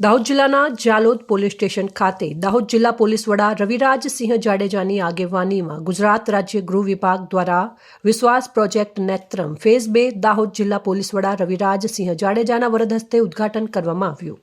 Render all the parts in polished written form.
દાહોદ જિલ્લાના Jhalod police station ખાતે દાહોદ જિલ્લા પોલીસ વડા રવિરાજસિંહ જાડેજાની આગેવાનીમાં ગુજરાત રાજ્ય ગૃહ વિભાગ દ્વારા વિશ્વાસ પ્રોજેક્ટ નેત્રમ ફેઝ 2 દાહોદ જિલ્લા પોલીસ વડા રવિરાજસિંહ જાડેજાના વરદ હસ્તે ઉદ્ઘાટન કરવામાં આવ્યું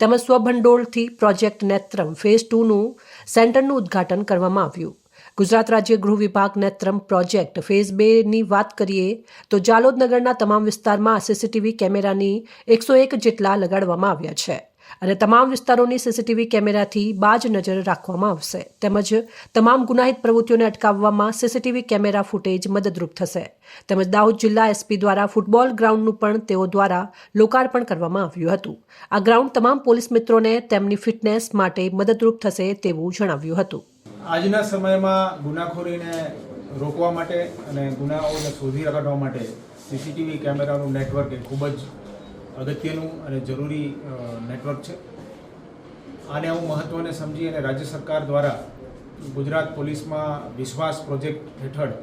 તેમજ સ્વભંડોળથી પ્રોજેક્ટ નેત્રમ ફેઝ 2નું સેન્ટરનું ઉદ્ઘાટન કરવામાં આવ્યું। ગુજરાત રાજ્ય ગૃહ વિભાગ નેત્રમ પ્રોજેક્ટ ફેઝ 2ની વાત કરીએ તો જાલોદ નગરના તમામ વિસ્તારમાં સીસીટીવી કેમેરાની 101 જેટલા લગાડવામાં આવ્યા છે અને તમામ વિસ્તારોની સીસીટીવી કેમેરાથી બાજ નજર રાખવામાં આવશે તેમજ તમામ ગુનાહિત પ્રવૃત્તિઓને અટકાવવામાં સીસીટીવી કેમેરા ફૂટેજ મદદરૂપ થશે તેમજ દાહોદ જિલ્લા એસપી દ્વારા ફૂટબોલ ગ્રાઉન્ડનું પણ તેઓ દ્વારા લોકાર્પણ કરવામાં આવ્યું હતું। આ ગ્રાઉન્ડ તમામ પોલીસ મિત્રોને તેમની ફિટનેસ માટે મદદરૂપ થશે તેવું જણાવ્યું હતું। આજના સમયમાં ગુનાખોરીને રોકવા માટે અને ગુનાઓને શોધી કાઢવા માટે સીસીટીવી કેમેરાનું નેટવર્ક એ ખૂબ જ અગત્યનું અને જરૂરી નેટવર્ક છે। આને હું મહત્ત્વને સમજી અને રાજ્ય સરકાર દ્વારા ગુજરાત પોલીસમાં વિશ્વાસ પ્રોજેક્ટ હેઠળ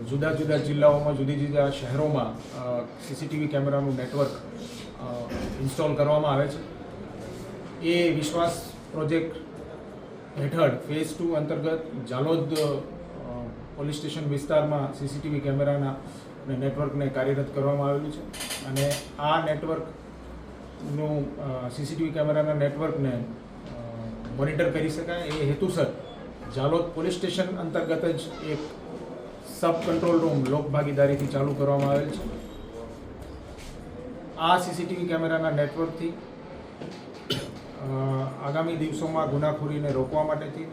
જુદા જુદા જિલ્લાઓમાં જુદી જુદા શહેરોમાં સીસીટીવી કેમેરાનું નેટવર્ક ઇન્સ્ટોલ કરવામાં આવે છે। એ વિશ્વાસ પ્રોજેક્ટ હેઠળ ફેઝ 2 અંતર્ગત જાલોદ પોલીસ સ્ટેશન વિસ્તારમાં સીસીટીવી કેમેરાના નેટવર્કને કાર્યરત કરવામાં આવેલું છે અને આ નેટવર્કનું સીસીટીવી કેમેરાના નેટવર્કને મોનિટર કરી શકાય એ હેતુસર જાલોદ પોલીસ સ્ટેશન અંતર્ગત જ એક સબ કંટ્રોલ રૂમ લોક ભાગીદારીથી ચાલુ કરવામાં આવેલ છે। આ સીસીટીવી કેમેરાના નેટવર્કથી આગામી દિવસોમાં ગુનાખોરીને રોકવા માટેથી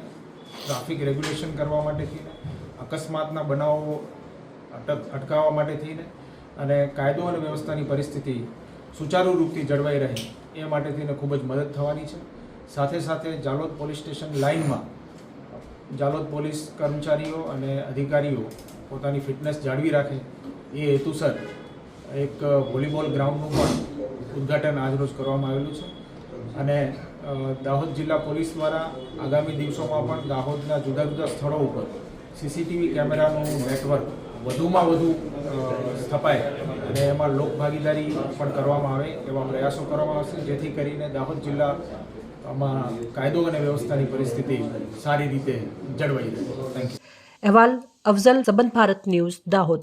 ટ્રાફિક રેગ્યુલેશન કરવા માટેથી અકસ્માતના બનાવો અટકાવવા માટેથી અને કાયદો અને વ્યવસ્થાની પરિસ્થિતિ સુચારુ રૂપથી જળવાઈ રહે એ માટેથી ખૂબ જ મદદ થવાની છે। સાથે સાથે જાલોદ પોલીસ સ્ટેશન લાઇનમાં જાલોદ પોલીસ કર્મચારીઓ અને અધિકારીઓ પોતાની ફિટનેસ જાળવી રાખે એ હેતુસર એક વોલીબોલ ગ્રાઉન્ડનું પણ ઉદ્ઘાટન આજરોજ કરવામાં આવેલું છે અને દાહોદ જિલ્લા પોલીસ દ્વારા આગામી દિવસોમાં પણ દાહોદના જુદા જુદા સ્થળો ઉપર સીસીટીવી કેમેરાનું નેટવર્ક વધુમાં વધુ સ્થપાય અને એમાં લોક ભાગીદારી પણ કરવામાં આવે એવા પ્રયાસો કરવામાં આવશે જેથી કરીને દાહોદ જિલ્લામાં કાયદો અને વ્યવસ્થાની પરિસ્થિતિ સારી રીતે જળવાઈ રહે। Thank you. અહેવાલ અફઝલ સંબંધ ભારત ન્યૂઝ દાહોદ।